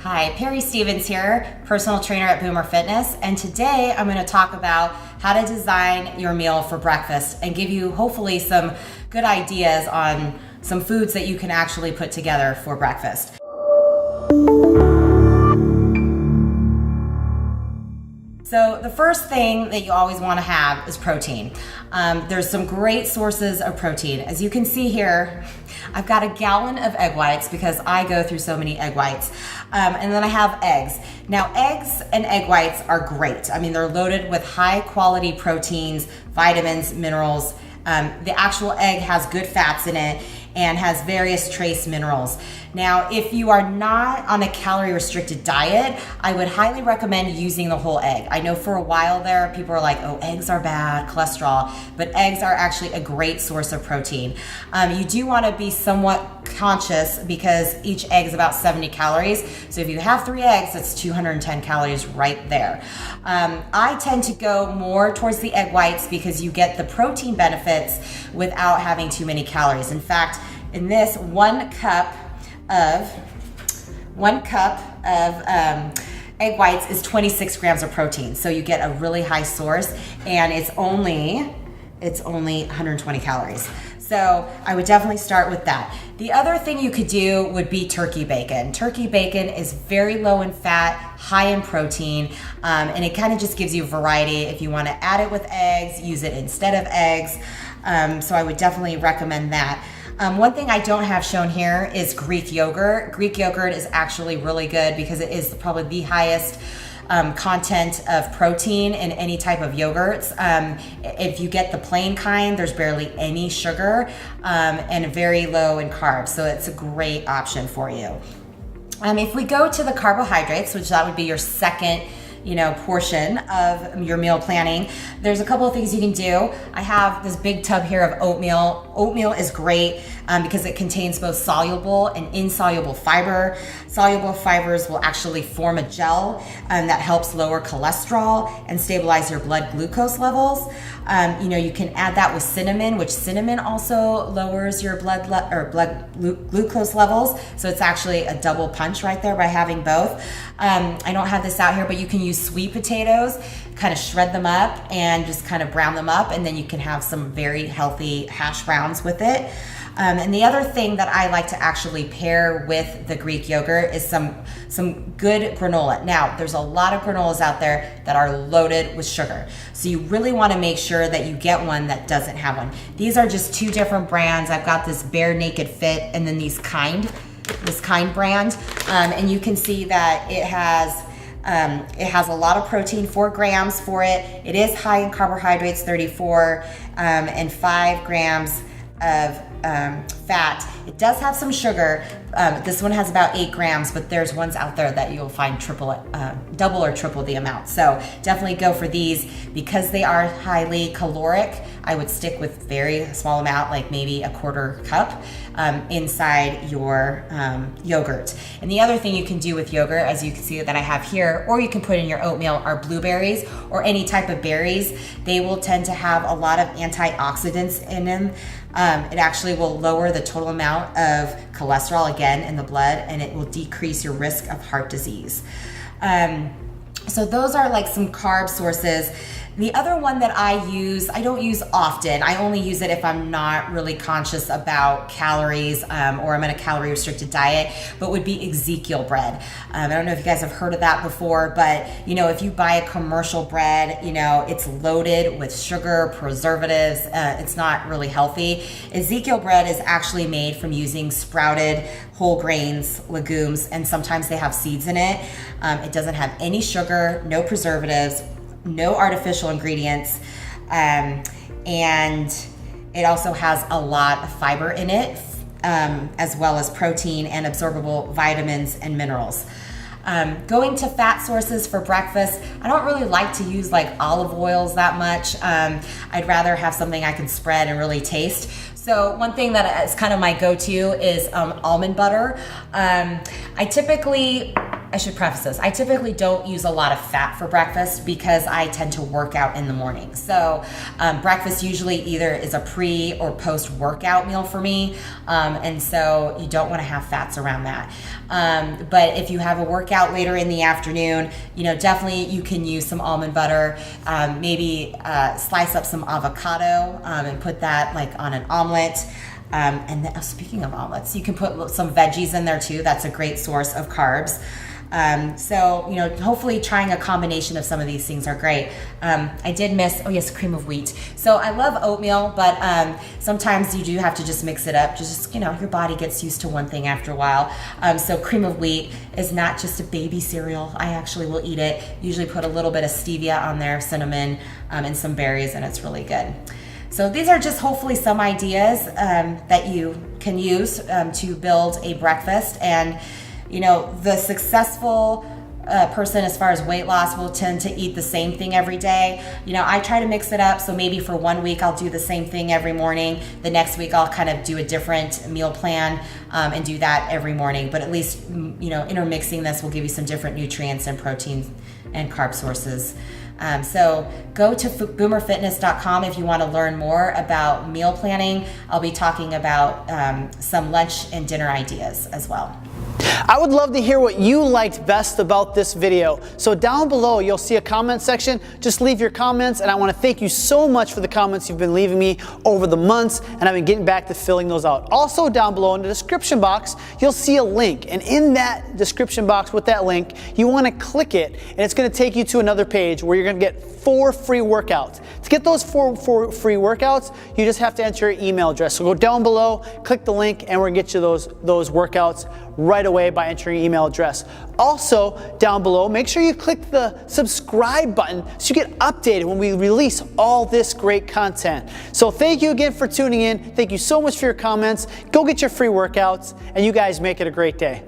Hi, Perry Stevens here, personal trainer at Boomer Fitness, and today I'm going to talk about how to design your meal for breakfast and give you hopefully some good ideas on some foods that you can actually put together for breakfast. So the first thing that you always want to have is protein. There's some great sources of protein. As you can see here, I've got a gallon of egg whites because I go through so many egg whites. And then I have eggs. Now eggs and egg whites are great. I mean, they're loaded with high quality proteins, vitamins, minerals. The actual egg has good fats in it and has various trace minerals. Now, if you are not on a calorie restricted diet, I would highly recommend using the whole egg. I know for a while there, people are like, oh, eggs are bad, cholesterol, but eggs are actually a great source of protein. You do wanna be somewhat conscious because each egg is about 70 calories. So if you have 3 eggs, that's 210 calories right there. I tend to go more towards the egg whites because you get the protein benefits without having too many calories. In fact, in this one cup of egg whites is 26 grams of protein. So you get a really high source and it's only 120 calories. So I would definitely start with that. The other thing you could do would be turkey bacon. Turkey bacon is very low in fat, high in protein, and it kind of just gives you variety. If you want to add it with eggs, use it instead of eggs. So I would definitely recommend that. One thing I don't have shown here is Greek yogurt. Greek yogurt is actually really good because it is probably the highest content of protein in any type of yogurts. If you get the plain kind, there's barely any sugar and very low in carbs. So it's a great option for you. If we go to the carbohydrates, which that would be your second portion of your meal planning, there's a couple of things you can do. I have this big tub here of oatmeal. Oatmeal is great because it contains both soluble and insoluble fiber. Soluble fibers will actually form a gel that helps lower cholesterol and stabilize your blood glucose levels. You can add that with cinnamon, which cinnamon also lowers your blood glucose levels. So it's actually a double punch right there by having both. I don't have this out here, but you can use sweet potatoes, kind of shred them up and just kind of brown them up, and then you can have some very healthy hash browns with it. And the other thing that I like to actually pair with the Greek yogurt is some good granola. Now, there's a lot of granolas out there that are loaded with sugar. So you really want to make sure that you get one that doesn't have one. These are just 2 different brands. I've got this Bare Naked Fit and then this Kind brand. And you can see that it has a lot of protein, 4 grams for it. It is high in carbohydrates, 34, and 5 grams of fat. It does have some sugar. This one has about 8 grams, but there's ones out there that you'll find double or triple the amount. So definitely go for these because they are highly caloric. I would stick with very small amount, like maybe a 1/4 cup inside your yogurt. And the other thing you can do with yogurt, as you can see that I have here, or you can put in your oatmeal, are blueberries or any type of berries. They will tend to have a lot of antioxidants in them. It actually will lower the total amount of cholesterol again in the blood, and it will decrease your risk of heart disease. So those are like some carb sources. The other one that I don't use often. I only use it if I'm not really conscious about calories or I'm in a calorie restricted diet, but would be Ezekiel Bread. I don't know if you guys have heard of that before, but if you buy a commercial bread, it's loaded with sugar, preservatives. It's not really healthy. Ezekiel Bread is actually made from using sprouted whole grains, legumes, and sometimes they have seeds in it. It doesn't have any sugar, no preservatives, no artificial ingredients, and it also has a lot of fiber in it, as well as protein and absorbable vitamins and minerals. Going to fat sources for breakfast, I don't really like to use like olive oils that much. I'd rather have something I can spread and really taste. So one thing that is kind of my go-to is almond butter. I typically I should preface this. I typically don't use a lot of fat for breakfast because I tend to work out in the morning. So breakfast usually either is a pre or post workout meal for me. And so you don't want to have fats around that. But if you have a workout later in the afternoon, definitely you can use some almond butter, maybe slice up some avocado and put that like on an omelet. And then, speaking of omelets, you can put some veggies in there too. That's a great source of carbs. So, hopefully trying a combination of some of these things are great. I did miss, cream of wheat. So I love oatmeal, but sometimes you do have to just mix it up. Just, your body gets used to one thing after a while. So cream of wheat is not just a baby cereal. I actually will eat it. Usually put a little bit of stevia on there, cinnamon, and some berries, and it's really good. So these are just hopefully some ideas that you can use to build a breakfast. And, the successful person as far as weight loss will tend to eat the same thing every day. I try to mix it up. So maybe for 1 week, I'll do the same thing every morning. The next week, I'll kind of do a different meal plan and do that every morning. But at least, intermixing this will give you some different nutrients and proteins and carb sources. So go to boomerfitness.com if you want to learn more about meal planning. I'll be talking about some lunch and dinner ideas as well. I would love to hear what you liked best about this video. So down below, you'll see a comment section. Just leave your comments, and I want to thank you so much for the comments you've been leaving me over the months, and I've been getting back to filling those out. Also down below in the description box, you'll see a link, and in that description box with that link, you want to click it, and it's going to take you to another page where you're going to get 4 free workouts. To get those 4 free workouts, you just have to enter your email address. So go down below, click the link, and we're going to get you those workouts right away by entering your email address. Also, down below, make sure you click the subscribe button so you get updated when we release all this great content. So thank you again for tuning in. Thank you so much for your comments. Go get your free workouts, and you guys make it a great day.